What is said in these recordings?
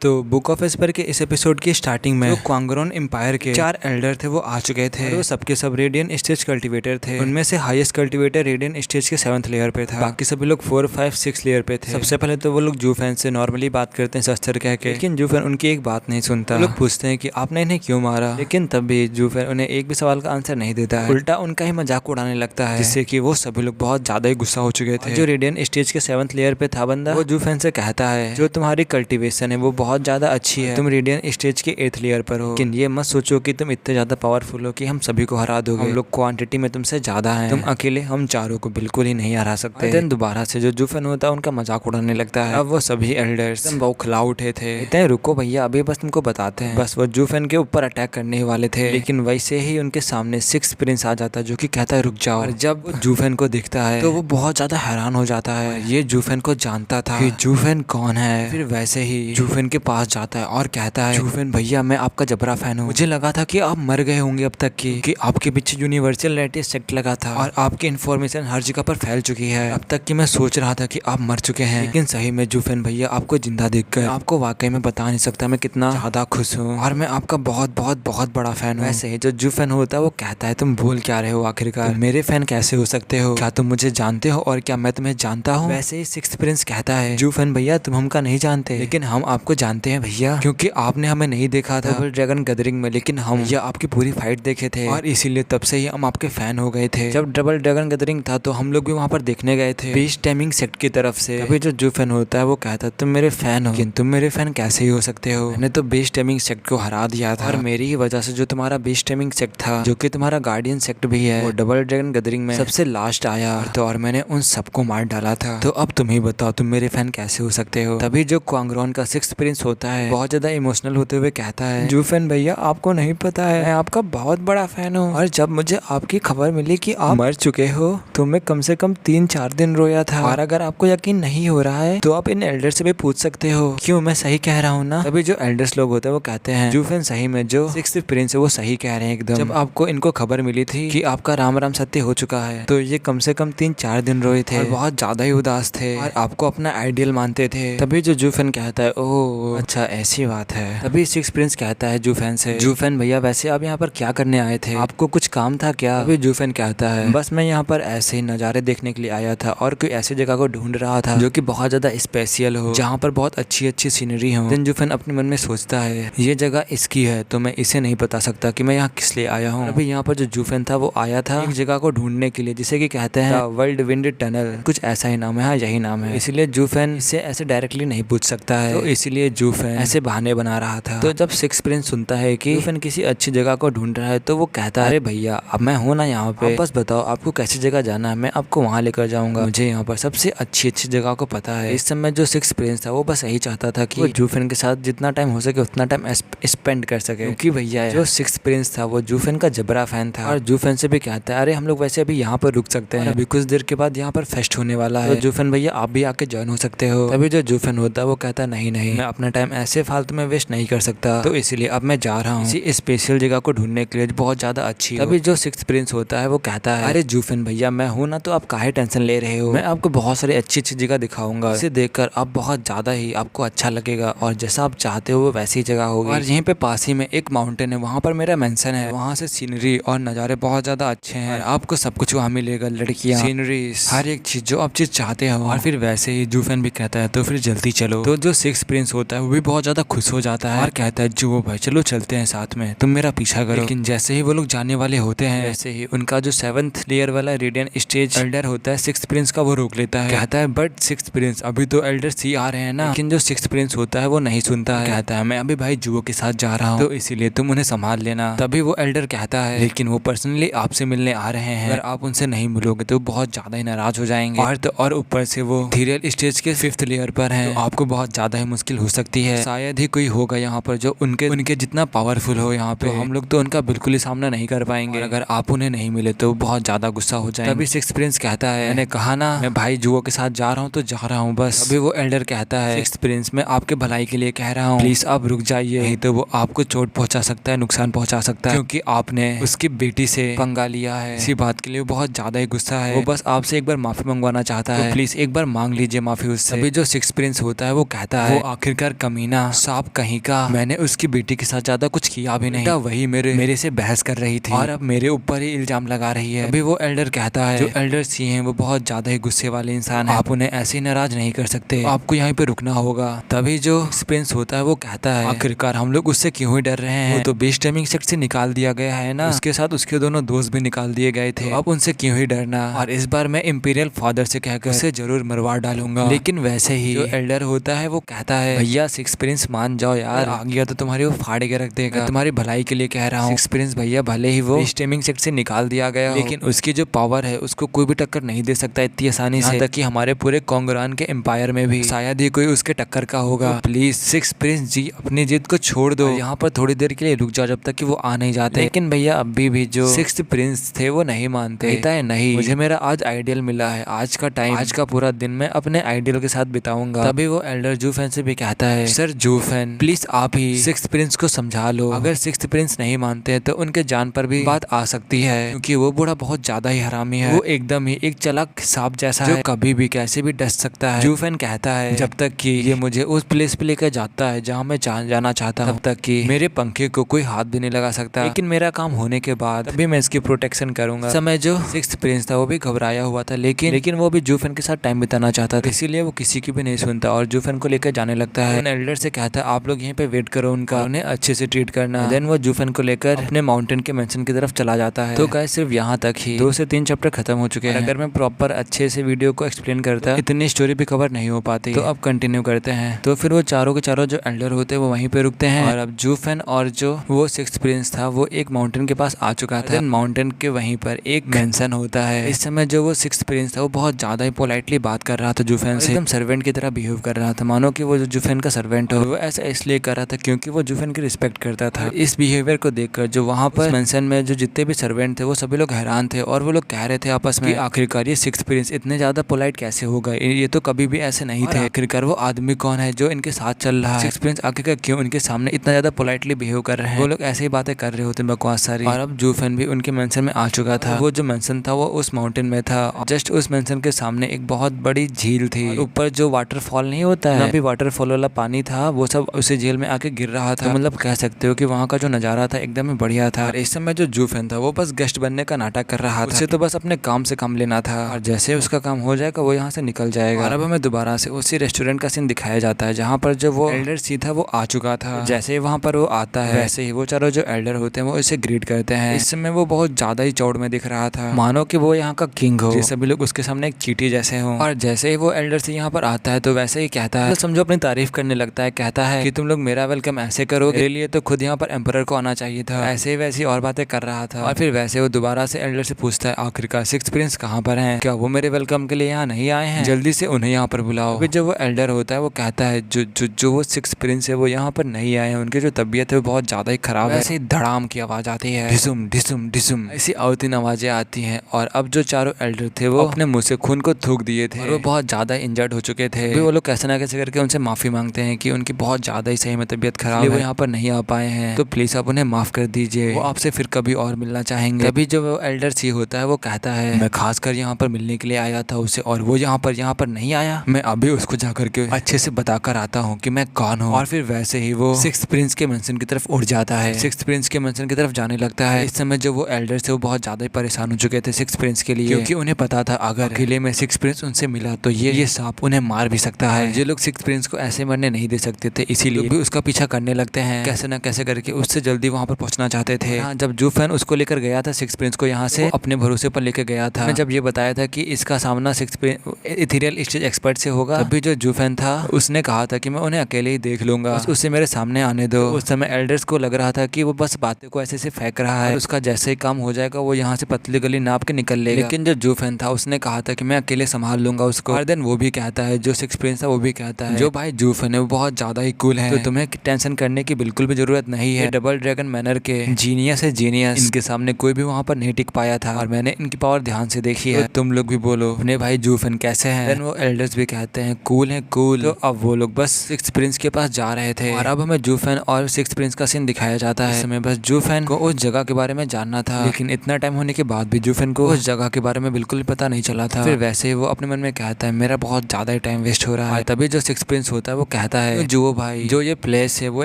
तो book of Esper के इस एपिसोड की स्टार्टिंग में क्वांगरोन एम्पायर के 4 एल्डर थे, वो आ चुके थे और वो सबके सब रेडियन स्टेज कल्टीवेटर थे। उनमें से हाईएस्ट कल्टीवेटर रेडियन स्टेज के 7th लेयर पे था, बाकी सभी लोग 4, 5, 6 लेयर पे थे। सबसे पहले तो वो लोग जूफेन से नॉर्मली बात करते हैं शस्त्र कह के, लेकिन जूफेन उनकी एक बात नहीं सुनता। वो लोग पूछते हैं कि आपने इन्हें क्यों मारा, लेकिन तब भी जूफेन उन्हें एक भी सवाल का आंसर नहीं देता है, उल्टा उनका ही मजाक उड़ाने लगता है, जिससे कि वो सभी लोग बहुत ज्यादा ही गुस्सा हो चुके थे। जो रेडियन स्टेज के 7th लेयर पे था बंदा, वो जूफेन से कहता है जो तुम्हारी कल्टीवेशन है वो बहुत ज्यादा अच्छी है, तुम रेडियन स्टेज के 8th लेयर पर हो, लेकिन ये मत सोचो कि तुम इतने ज्यादा पावरफुल हो कि हम सभी को हरा दोगे। हम लोग क्वांटिटी में तुमसे ज्यादा हैं, तुम अकेले हम चारों को बिल्कुल ही नहीं हरा सकते। देन दोबारा से जो जूफेन होता है उनका मजाक उड़ाने लगता है। अब वो सभी एल्डर्स एकदम बौखला उठे थे, इतने रुको भैया अभी बस तुमको बताते हैं। बस वो जूफेन के ऊपर अटैक करने वाले थे, लेकिन वैसे ही उनके सामने 6th प्रिंस आ जाता है जो कि कहता है रुक जाओ। और जब जूफेन को दिखता है तो वो बहुत ज्यादा हैरान हो जाता है। ये जूफेन को जानता था कि जूफेन कौन है। फिर वैसे ही जूफेन के पास जाता है और कहता है जूफेन भैया मैं आपका जबरा फैन हूँ, मुझे लगा था कि आप मर गए होंगे अब तक की, कि आपके पीछे यूनिवर्सल रियलिटी सेक्ट लगा था और आपकी इन्फॉर्मेशन हर जगह पर फैल चुकी है। अब तक कि मैं सोच रहा था कि आप मर चुके हैं, लेकिन सही में जूफेन भैया आपको जिंदा देखकर आपको वाकई में बता नहीं सकता मैं कितना ज्यादा खुश हूँ और मैं आपका बहुत बहुत बहुत बड़ा फैन हूँ। वैसे ही जो जूफेन होता है वो कहता है तुम बोल क्या रहे हो, आखिरकार मेरे फैन कैसे हो सकते हो, क्या तुम मुझे जानते हो और क्या मैं तुम्हें जानता हूँ। वैसे ही 6th प्रिंस कहता है जूफेन भैया तुम हमका नहीं जानते, लेकिन हम आपको जानते हैं भैया, क्योंकि आपने हमें नहीं देखा था डबल ड्रैगन गैदरिंग में, लेकिन हम या आपकी पूरी फाइट देखे थे और इसीलिए तब से ही हम आपके फैन हो गए थे। जब डबल ड्रैगन गैदरिंग था तो हम लोग भी वहाँ पर देखने गए थे बेस्ट टाइमिंग सेक्ट की तरफ से। अभी जो जूफेन होता है वो कहता है तुम मेरे फैन हो, लेकिन तुम मेरे फैन कैसे ही हो सकते हो, मैंने तो बेस्ट टाइमिंग सेक्ट को हरा दिया था और मेरी ही वजह से जो तुम्हारा बेस्ट टाइमिंग सेक्ट था जो कि तुम्हारा गार्डियन सेक्ट भी है, वो डबल ड्रैगन गैदरिंग में सबसे लास्ट आया तो और मैंने उन सबको मार डाला था। तो अब तुम ही बताओ तुम मेरे फैन कैसे हो सकते हो। तभी जो क्वांगरोन का 6th प्रिंस होता है बहुत ज्यादा इमोशनल होते हुए कहता है जूफेन भैया आपको नहीं पता है मैं आपका बहुत बड़ा फैन हूँ, और जब मुझे आपकी खबर मिली कि आप मर चुके हो तो मैं कम से कम 3-4 दिन रोया था, और अगर आपको यकीन नहीं हो रहा है तो आप इन एल्डर से भी पूछ सकते हो, क्यों मैं सही कह रहा हूँ ना। तभी जो एल्डर्स लोग होते हैं वो कहते हैं जूफेन सही में जो 6th प्रिंस है वो सही कह रहे हैं एकदम। जब आपको इनको खबर मिली थी कि आपका राम राम सत्य हो चुका है तो ये कम से कम 3-4 दिन रोए थे और बहुत ज्यादा ही उदास थे और आपको अपना आइडियल मानते थे। तभी जो जूफेन कहता है ओह अच्छा ऐसी बात है। तभी 6th प्रिंस कहता है जूफेन से जूफेन भैया वैसे आप यहाँ पर क्या करने आए थे, आपको कुछ काम था क्या। तभी जूफेन कहता है बस मैं यहाँ पर ऐसे ही नज़ारे देखने के लिए आया था और कोई ऐसी जगह को ढूंढ रहा था जो कि बहुत ज्यादा स्पेशल हो, जहाँ पर बहुत अच्छी अच्छी सीनरी हो। देन जूफेन अपने मन में सोचता है ये जगह इसकी है तो मैं इसे नहीं बता सकता कि मैं यहाँ किस लिए आया हूँ। अभी यहाँ पर जो जूफेन था वो आया था एक जगह को ढूंढने के लिए जिसे कि कहते हैं वर्ल्ड विंड टनल, कुछ ऐसा ही नाम है, हाँ यही नाम है। इसीलिए जूफेन इसे ऐसे डायरेक्टली नहीं पूछ सकता है, तो इसीलिए जूफेन ऐसे बहाने बना रहा था। तो जब 6th प्रिंस सुनता है कि जूफेन किसी अच्छी जगह को ढूंढ रहा है तो वो कहता है अरे भैया अब मैं हूँ ना यहाँ पे, बस बताओ आपको कैसी जगह जाना है, मैं आपको वहाँ लेकर जाऊंगा, मुझे यहाँ पर सबसे अच्छी जगह को पता है। इस समय जो 6th प्रिंस था वो बस यही चाहता था कि वो जूफेन के साथ जितना टाइम हो सके उतना टाइम स्पेंड कर सके, क्योंकि भैया जो 6th प्रिंस था वो जूफेन का जबरा फैन था और जूफेन से भी कहता है अरे हम लोग वैसे अभी यहाँ पर रुक सकते हैं, अभी कुछ देर के बाद यहाँ पर फेस्ट होने वाला है, तो जूफेन भैया आप भी आके ज्वाइन हो सकते हो। तभी जो जूफेन होता है वो कहता है नहीं नहीं मैं अपना टाइम ऐसे फालतू में वेस्ट नहीं कर सकता, तो इसीलिए अब मैं जा रहा हूँ इसी स्पेशल जगह को ढूंढने के लिए बहुत ज्यादा अच्छी। तभी जो 6th प्रिंस होता है वो कहता है अरे जूफेन भैया मैं हूँ ना, तो आप काहे टेंशन ले रहे हो, मैं आपको बहुत सारी अच्छी अच्छी जगह दिखाऊंगा, इसे देखकर आप बहुत ज्यादा ही आपको अच्छा लगेगा और जैसा आप चाहते हो वो वैसी जगह होगी। और यहीं पे पास ही में एक माउंटेन है, वहाँ पर मेरा मेंशन है, वहाँ से सीनरी और नज़ारे बहुत ज्यादा अच्छे हैं, आपको सब कुछ वहाँ मिलेगा, लड़कियाँ, सीनरी, हर एक चीज जो आप चीज चाहते हो। और फिर वैसे ही जूफेन भी कहता है तो फिर जल्दी चलो। तो जो 6th प्रिंस होता है वो भी बहुत ज्यादा खुश हो जाता है और कहता है जो भाई चलो चलते हैं साथ में, तुम मेरा पीछा करो। लेकिन जैसे ही वो लोग जाने वाले होते हैं वैसे ही उनका जो 7th लेयर वाला रेडियन स्टेज एल्डर होता है 6th प्रिंस का, वो रोक लेता है, कहता है बट 6th प्रिंस अभी तो एल्डर सी आ रहे हैं ना। लेकिन जो 6th प्रिंस होता है वो नहीं सुनता है, कहता है मैं अभी भाई जुओ के साथ जा रहा हूँ तो इसीलिए तुम उन्हें संभाल लेना। तभी वो एल्डर कहता है लेकिन वो पर्सनली आपसे मिलने आ रहे हैं, अगर आप उनसे नहीं मिलोगे तो बहुत ज्यादा ही नाराज हो जाएंगे, और तो और ऊपर से वो थीरियल स्टेज के 5th लेयर पर है, तो आपको बहुत ज्यादा ही मुश्किल हो सकती है, शायद ही कोई होगा यहाँ पर जो उनके जितना पावरफुल हो यहाँ पे, तो हम लोग तो उनका बिल्कुल ही सामना नहीं कर पाएंगे, अगर आप उन्हें नहीं मिले तो बहुत ज्यादा गुस्सा हो जाएंगे। तभी 6th प्रिंस कहता है मैंने कहा ना मैं भाई जुओ के साथ जा रहा हूँ तो जा रहा हूँ बस। अभी वो एल्डर कहता है 6th प्रिंस मैं आपके भलाई के लिए कह रहा हूँ, प्लीज आप रुक जाइए, नहीं तो वो आपको चोट पहुंचा सकता है, नुकसान पहुंचा सकता है, क्योंकि आपने उसकी बेटी से पंगा लिया है। इसी बात के लिए बहुत ज्यादा ही गुस्सा है, वो बस आपसे एक बार माफी मंगवाना चाहता है, तो प्लीज एक बार मांग लीजिए माफी उससे। अभी जो 6th प्रिंस होता है वो कहता है वो आखिरकार स्कैमर कमीना सांप कहीं का, मैंने उसकी बेटी के साथ ज्यादा कुछ किया भी नहीं। वही मेरे से बहस कर रही थी और अब मेरे ऊपर ही इल्जाम लगा रही है। अभी वो एल्डर कहता है, जो एल्डर सी हैं वो बहुत ज्यादा ही गुस्से वाले इंसान है, आप उन्हें ऐसे ही नाराज नहीं कर सकते, आपको यहाँ पे रुकना होगा। तभी जो प्रिंस होता है वो कहता है, आखिरकार हम लोग उससे क्यों ही डर रहे हैं, वो तो बेस्ट टाइमिंग सेट से निकाल दिया गया है ना, उसके साथ उसके दोनों दोस्त भी निकाल दिए गए थे, अब उनसे क्यों ही डरना, और इस बार मैं इंपीरियल फादर से कहकर उसे जरूर मरवा डालूंगा। लेकिन वैसे ही जो एल्डर होता है वो कहता है, भैया सिक्स प्रिंस मान जाओ यार, आ गया तो तुम्हारी वो फाड़ के रख देगा, तुम्हारी भलाई के लिए कह रहा हूँ। सिक्स प्रिंस भैया भले ही वो स्टेमिंग सेट से निकाल दिया गया, लेकिन उसकी जो पावर है उसको कोई भी टक्कर नहीं दे सकता इतनी आसानी से, तक कि हमारे पूरे कोंगरान के एम्पायर में भी शायद ही कोई उसके टक्कर का होगा। तो प्लीज सिक्स प्रिंस जी अपनी जिद को छोड़ दो, यहाँ पर थोड़ी देर के लिए रुक जाओ जब तक कि वो आ नहीं जाते। लेकिन भैया अभी भी जो सिक्स प्रिंस थे वो नहीं मानते, कहता है नहीं, मुझे मेरा आज आइडियल मिला है, आज का टाइम, आज का पूरा दिन मैं अपने आइडियल के साथ बिताऊंगा। तभी वो एल्डर जूफेन से भी कहता है, सर जूफेन प्लीज आप ही सिक्स प्रिंस को समझा लो, अगर सिक्स प्रिंस नहीं मानते हैं तो उनके जान पर भी बात आ सकती है, क्योंकि वो बूढ़ा बहुत ज्यादा ही हरामी है, वो एकदम ही एक चालाक सांप जैसा है जो कभी भी कैसे भी डस सकता है। जूफेन कहता है, जब तक कि ये मुझे उस प्लेस पे लेकर जाता है जहाँ मैं जाना चाहता हूँ, तब तक कि मेरे पंखे को कोई हाथ भी नहीं लगा सकता, लेकिन मेरा काम होने के बाद अभी मैं इसकी प्रोटेक्शन करूंगा। समय जो सिक्स्थ प्रिंस था वो भी घबराया हुआ था, लेकिन वो भी जूफेन के साथ टाइम बिताना चाहता था, इसीलिए वो किसी की भी नहीं सुनता और जूफेन को लेकर जाने लगता है। एल्डर से कहता है, आप लोग यहीं पे वेट करो उनका, उन्हें अच्छे से ट्रीट करना। देन वो जूफेन को लेकर अपने माउंटेन के मेंशन की तरफ चला जाता है। तो गाइस सिर्फ यहाँ तक ही 2 से 3 चैप्टर खत्म हो चुके हैं। अगर मैं प्रॉपर अच्छे से वीडियो को एक्सप्लेन करता इतनी स्टोरी भी कवर नहीं हो पाती। तो अब कंटिन्यू करते हैं। तो फिर वो चारों के चारों जो एल्डर होते हैं वो वहीं पे रुकते हैं और अब जूफेन और जो वो सिक्स्थ प्रिंस था वो एक माउंटेन के पास आ चुका था। माउंटेन के वहीं पर एक मेंशन होता है। इस समय जो वो सिक्स्थ प्रिंस था वो बहुत ज्यादा ही पोलाइटली बात कर रहा था जूफेन से, एकदम सर्वेंट की तरह बिहेव कर रहा था, मानो कि वो जो जूफेन का सर्वेंट हो। वो ऐसा इसलिए कर रहा था क्योंकि वो जूफेन की रिस्पेक्ट करता था। इस बिहेवियर को देखकर जो वहाँ पर मेंशन में जो जितने भी सर्वेंट थे वो सभी लोग हैरान थे और वो लोग कह रहे थे आपस में, आखिरकार ये सिक्स्थ प्रिंस इतने ज्यादा पोलाइट कैसे हो गए, ये तो कभी भी ऐसे नहीं थे। आखिरकार वो आदमी कौन है जो इनके साथ चल रहा है, सिक्स्थ प्रिंस आखिरकार क्यों इनके सामने इतना ज्यादा पोलाइटली बिहेव कर रहे हैं। वो लोग ऐसे ही बातें कर रहे होते बकवास सारी। और अब जूफेन भी उनके मेंशन में आ चुका था। वो जो मेंशन था वो उस माउंटेन में था, जस्ट उस मेंशन के सामने एक बहुत बड़ी झील थी, ऊपर जो वाटरफॉल नहीं होता है, भी वाटरफॉल वाला पानी था, वो सब उसी झील में आके गिर रहा था। तो मतलब कह सकते हो कि वहाँ का जो नजारा था एकदम ही बढ़िया था। और इस समय जो जूफेन था वो बस गेस्ट बनने का नाटक कर रहा था, उसे तो बस अपने काम से काम लेना था और जैसे उसका काम हो जाएगा वो यहाँ से निकल जाएगा। और अब हमें दोबारा से उसी रेस्टोरेंट का सीन दिखाया जाता है जहाँ पर जो वो एल्डर सी था वो आ चुका था। जैसे ही वहाँ पर वो आता है वैसे ही वो चारों जो एल्डर होते हैं वो इसे ग्रीट करते हैं। इस समय वो बहुत ज्यादा ही चौड़ में दिख रहा था, मानो कि वो यहाँ का किंग हो, सभी लोग उसके सामने एक चींटी जैसे हो। और जैसे ही वो एल्डर सी यहाँ पर आता है तो वैसे ही कहता है, समझो अपनी तारीफ करने लगता है, कहता है कि तुम लोग मेरा वेलकम ऐसे करोगे, मेरे लिए तो खुद यहाँ पर एम्परर को आना चाहिए था। ऐसे वैसी और बातें कर रहा था। और फिर वैसे वो दोबारा से एल्डर से पूछता है, आखिरकार सिक्स्थ प्रिंस कहाँ पर हैं, क्या वो मेरे वेलकम के लिए यहाँ नहीं आए हैं, जल्दी से उन्हें यहाँ पर बुलाओ। फिर जो वो एल्डर होता है वो कहता है, जो वो सिक्स्थ प्रिंस है वो यहाँ पर नहीं आए हैं, उनकी जो तबीयत है वो बहुत ज्यादा ही खराब है। ऐसे धड़ाम की आवाज आती है, ढिसुम ढिसुम ढिसुम, ऐसी आवतीन आवाजें आती हैं। और अब जो चारों एल्डर थे वो अपने मुंह से खून को थूक दिए थे और वो बहुत ज्यादा इंजर्ड हो चुके थे। वो लोग कैसे ना कैसे करके उनसे माफी मांगते हैं कि उनकी बहुत ज्यादा ही सही में तबीयत खराब है, वो यहाँ पर नहीं आ पाए हैं, तो प्लीज आप उन्हें माफ कर दीजिए, वो आपसे फिर कभी और मिलना चाहेंगे। तभी जो वो एल्डर सी होता है वो कहता है, मैं खासकर यहाँ पर मिलने के लिए आया था उसे, और वो यहाँ पर नहीं आया, मैं अभी उसको जाकर के अच्छे से बताकर आता हूँ कि मैं कौन हूँ। और फिर वैसे ही वो सिक्स्थ प्रिंस के मेंशन की तरफ उड़ जाता है, सिक्स्थ प्रिंस के मेंशन की तरफ जाने लगता है। इस समय जो वो एल्डर थे वो बहुत ज्यादा ही परेशान हो चुके थे सिक्स्थ प्रिंस के लिए, क्योंकि उन्हें पता था अगर अकेले में सिक्स्थ प्रिंस उनसे मिला तो ये सांप उन्हें मार भी सकता है। ये लोग सिक्स्थ प्रिंस को ऐसे मरने नहीं दे सकते थे, इसीलिए भी उसका पीछा करने लगते हैं, कैसे ना कैसे करके उससे जल्दी वहाँ पर पहुंचना चाहते थे। जब जूफेन उसको लेकर गया था सिक्स्थ प्रिंस को यहाँ से अपने भरोसे पर लेकर गया था, मैं जब ये बताया था कि इसका सामना sixth Prince ethereal stage expert से होगा, तभी जो जूफेन था उसने कहा था कि मैं उन्हें अकेले ही देख लूंगा, उससे मेरे सामने आने दो। उस समय एल्डर्स को लग रहा था कि वो बस बातें को ऐसे से फेंक रहा है, उसका जैसे ही काम हो जाएगा वो यहाँ से पतली गली नाप के निकल लेगा। लेकिन जो जूफेन था उसने कहा था कि मैं अकेले संभाल लूंगा उसको। और देन वो भी कहता है, जो सिक्स्थ प्रिंस था वो भी कहता है, जो भाई जूफेन है वो बहुत ज्यादा ही कूल है, तो तुम्हें टेंशन करने की बिल्कुल भी जरूरत नहीं है। डबल ड्रैगन मैनर के जीनियस है जीनियस, इनके सामने कोई भी वहाँ पर नहीं टिक पाया था और मैंने इनकी पावर ध्यान से देखी है। तो तुम लोग भी बोलो अपने भाई जूफेन कैसे हैं। देन वो एल्डर्स भी कहते हैं कूल है कूल। तो अब वो लोग बस सिक्स्थ प्रिंस के पास जा रहे थे और अब हमें जूफेन और सिक्स्थ प्रिंस का सीन दिखाया जाता है। इस समय बस जूफेन को उस जगह के बारे में जानना था, लेकिन इतना टाइम होने के बाद भी जूफेन को उस जगह के बारे में बिल्कुल पता नहीं चला था। फिर वैसे ही वो अपने मन में कहता है, मेरा बहुत ज्यादा ही टाइम वेस्ट हो रहा है। तभी जो सिक्स्थ प्रिंस होता है वो कहता है जो भाई जो ये प्लेस है वो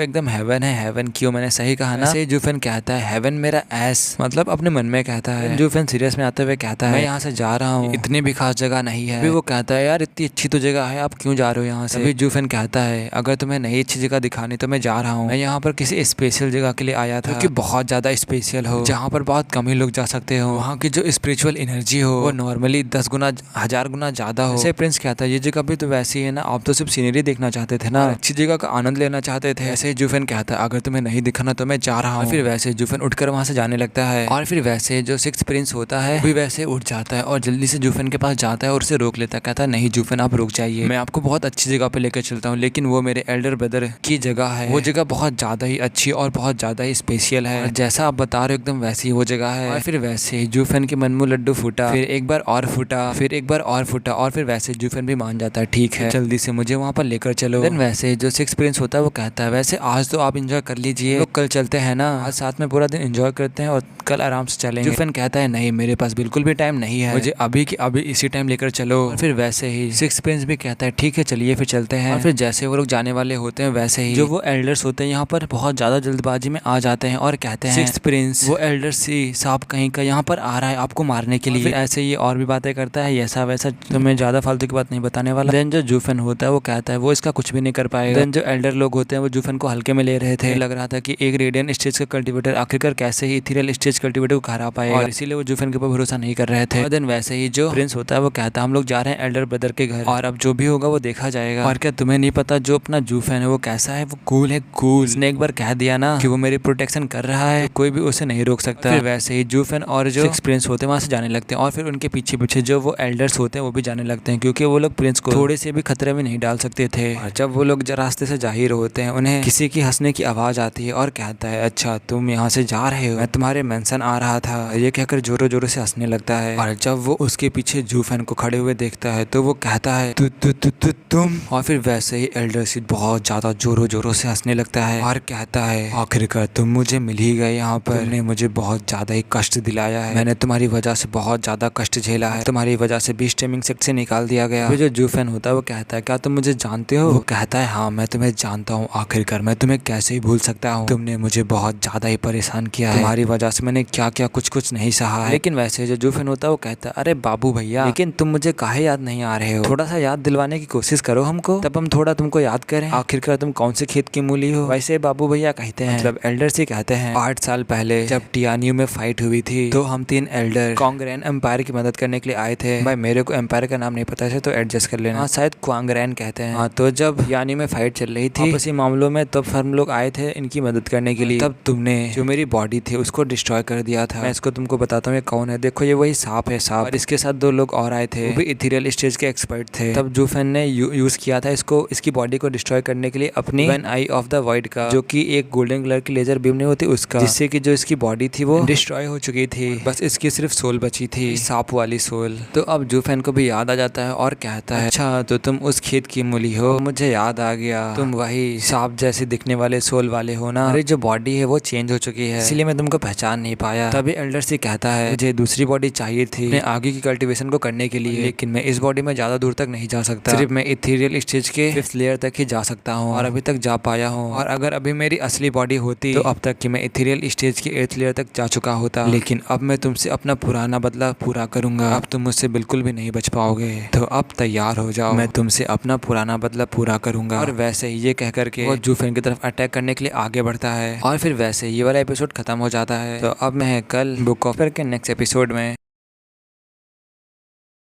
एकदम हेवन है। हेवन क्यों, मैंने सही कहा ना। जूफेन कहता है हेवन मेरा एस, मतलब अपने मन में कहता है। जूफेन सीरियस में आते हुए कहता है मैं यहाँ से जा रहा हूँ, इतनी भी खास जगह नहीं है। वो कहता है यार इतनी अच्छी तो जगह है, आप क्यों जा रहे हो यहाँ से। जूफेन कहता है अगर तुम्हें नई अच्छी जगह दिखानी तो मैं जा रहा हूँ। मैं यहाँ पर किसी स्पेशल जगह के लिए आया था कि बहुत ज्यादा स्पेशल हो, जहाँ पर बहुत कम ही लोग जा सकते हो, वहाँ की जो स्पिरिचुअल एनर्जी हो वो नॉर्मली 10 गुना 1000 गुना ज्यादा हो। ऐसे प्रिंस कहता है ये जगह भी तो वैसी है ना, आप तो सिर्फ सीनरी देखना चाहते थे ना, अच्छी जगह का आनंद लेना चाहते थे। ऐसे जूफेन कहता है अगर तुम्हें नहीं दिखाना तो मैं जा रहा हूँ। फिर वैसे जूफेन उठकर वहाँ से जाने लगता है और फिर वैसे जो 6th प्रिंस होता है भी वैसे उठ जाता है और जल्दी से जूफेन के पास जाता है और उसे रोक लेता है। कहता है नहीं जूफेन आप रुक जाइए, मैं आपको बहुत अच्छी जगह पे लेकर चलता हूँ, लेकिन वो मेरे एल्डर ब्रदर की जगह है, वो जगह बहुत ज्यादा ही अच्छी और बहुत ज्यादा ही स्पेशल है, जैसा आप बता रहे हो एकदम वैसी वो जगह है। और फिर वैसे जूफेन के मन में लड्डू फूटा, फिर एक बार और फूटा, फिर एक बार और फूटा और फिर वैसे जूफेन भी मान जाता है ठीक है जल्दी से मुझे वहाँ पर लेकर चलो। देन वैसे जो 6th प्रिंस होता है वो कहता है वैसे आज तो आप इंजॉय कर लीजिए, लोग कल चलते हैं ना, आज साथ में पूरा दिन एंजॉय करते हैं और कल आराम से चलेंगे। जूफेन कहता है नहीं मेरे पास बिल्कुल भी टाइम नहीं है, मुझे अभी की अभी इसी टाइम लेकर चलो। और फिर वैसे ही 6th प्रिंस भी कहता है ठीक है चलिए फिर चलते हैं। और फिर जैसे वो लोग जाने वाले होते हैं वैसे ही जो वो एल्डर्स होते हैं यहाँ पर बहुत ज्यादा जल्दबाजी में आ जाते हैं और कहते हैं 6th प्रिंस वो एल्डर सी सांप कहीं का यहाँ पर आ रहा है आपको मारने के लिए। ऐसे ही और भी बातें करता है ऐसा वैसा, तो मैं ज्यादा फालतू की बात नहीं बताने वाला। देन जो जूफेन होता है वो कहता है वो इसका कुछ भी नहीं कर पाएगा। देन जो एल्डर लोग होते हैं वो जूफेन को हल्के में ले रहे थे, लग रहा था कि एक रेडियन स्टेज का कल्टीवेटर आखिरकार कैसे ही इथेरियल स्टेज कल्टीवेटर को हरा पाएगा, और इसीलिए वो जूफेन के ऊपर भरोसा नहीं कर रहे थे। और देन वैसे ही जो प्रिंस होता है वो कहता है हम लोग जा रहे हैं एल्डर ब्रदर के घर और अब जो भी होगा वो देखा जाएगा। और क्या तुम्हें नहीं पता जो अपना जूफेन है वो कैसा है, वो कूल है कूल। उसने एक बार कह दिया ना कि वो मेरी प्रोटेक्शन कर रहा है, कोई भी उसे नहीं रोक सकता। फिर वैसे ही जूफेन और जो 6 प्रिंस होते हैं वहां से जाने लगते हैं और फिर उनके पीछे पीछे जो वो एल्डर्स होते हैं वो भी जाने लगते हैं, क्योंकि वो लोग प्रिंस को थोड़े से भी खतरे में नहीं डाल सकते थे। और जब वो लोग रास्ते से जा ही होते हैं उन्हें किसी की हंसने की आवाज आती है और कहता है अच्छा तुम यहाँ से जा रहे हो, मैं तुम्हारे मेंशन आ रहा था, ये कहकर जोरों जोरों से हंसने लगता है। और जब वो उसके पीछे जूफेन को खड़े हुए देखता है तो वो कहता है तुम। और फिर वैसे ही एल्डर सीड बहुत ज्यादा जोरों जोरों से हंसने लगता है और कहता है आखिरकार तुम मुझे मिल ही गए, यहाँ पर तुमने मुझे बहुत ज्यादा ही कष्ट दिलाया है, मैंने तुम्हारी वजह से बहुत ज्यादा कष्ट झेला है, तुम्हारी वजह से बीच टाइमिंग सेक्ट से निकाल दिया गया। जो जूफेन होता है वो कहता है क्या तुम मुझे जानते हो। वो कहता है हाँ मैं तुम्हें जानता हूँ, आखिरकार मैं तुम्हें कैसे ही भूल सकता हूँ, तुमने मुझे बहुत ज्यादा ही परेशान किया है, तुम्हारी वजह से मैंने क्या क्या कुछ नहीं सहा है। लेकिन वैसे जो जूफेन होता है वो कहता है अरे बाबू भैया लेकिन तुम मुझे काहे याद नहीं आ रहे हो, थोड़ा सा याद दिलवाने की कोशिश करो हमको, तब हम थोड़ा तुमको याद करें, आखिरकार तुम कौन से खेत की मूली हो। वैसे बाबू भैया कहते हैं मतलब एल्डर से कहते हैं 8 साल पहले जब टियानियो में फाइट हुई थी तो हम 3 एल्डर क्वांगरेन एम्पायर की मदद करने के लिए आए थे। भाई मेरे को एम्पायर का नाम नहीं पता है तो एडजस्ट कर लेना, शायद क्वांगरेन कहते हैं। हाँ तो जब टियानियो में फाइट चल रही थी आपसी मामलों में तब हम लोग आए थे इनकी मदद करने के लिए, तब तुमने जो मेरी बॉडी थी उसको डिस्ट्रॉय कर दिया था। मैं इसको तुमको बताता हूँ ये कौन है, देखो ये वही सांप है सांप, और इसके साथ 2 लोग और आए थे वो भी इथेरियल स्टेज के एक्सपर्ट थे। तब जूफेन ने यूज किया था इसको इसकी बॉडी को डिस्ट्रॉय करने के लिए अपनी one I of the wide का, जो कि एक गोल्डन कलर की लेजर बीम नहीं होती उसका, जिससे कि जो इसकी बॉडी थी वो डिस्ट्रॉय हो चुकी थी, बस इसकी सिर्फ सोल बची थी, सांप वाली सोल। तो अब जूफेन को भी याद आ जाता है और कहता है अच्छा तो तुम उस खेत की मूली हो, मुझे याद आ गया, तुम वही सांप जैसे दिखने वाले सोल वाले हो ना, अरे जो बॉडी है वो चेंज हो चुकी है इसलिए मैं तुमको पहचान नहीं पाया। तभी एल्डर से कहता है मुझे दूसरी बॉडी चाहिए थी अपने आगे की कल्टीवेशन को करने के लिए, लेकिन मैं इस बॉडी में ज्यादा दूर तक नहीं जा सकता, सिर्फ मैं इथेरियल स्टेज के 5th लेयर तक ही जा सकता हूँ और अभी तक जा पाया हूँ, और अगर अभी मेरी असली बॉडी होती तो अब तक कि मैं इथेरियल स्टेज के 8th लेयर तक जा चुका होता, लेकिन अब मैं तुमसे अपना पुराना बदला पूरा करूंगा, अब तुम मुझसे बिल्कुल भी नहीं बच पाओगे, तो अब तैयार हो जाओ, मैं तुमसे अपना पुराना बदला पूरा करूंगा। और वैसे ही ये कह करके वो जूफेन की तरफ अटैक करने के लिए आगे बढ़ता है और फिर वैसे ये वाला एपिसोड खत्म हो जाता है। तो अब मैं कल बुक ऑफ के नेक्स्ट एपिसोड में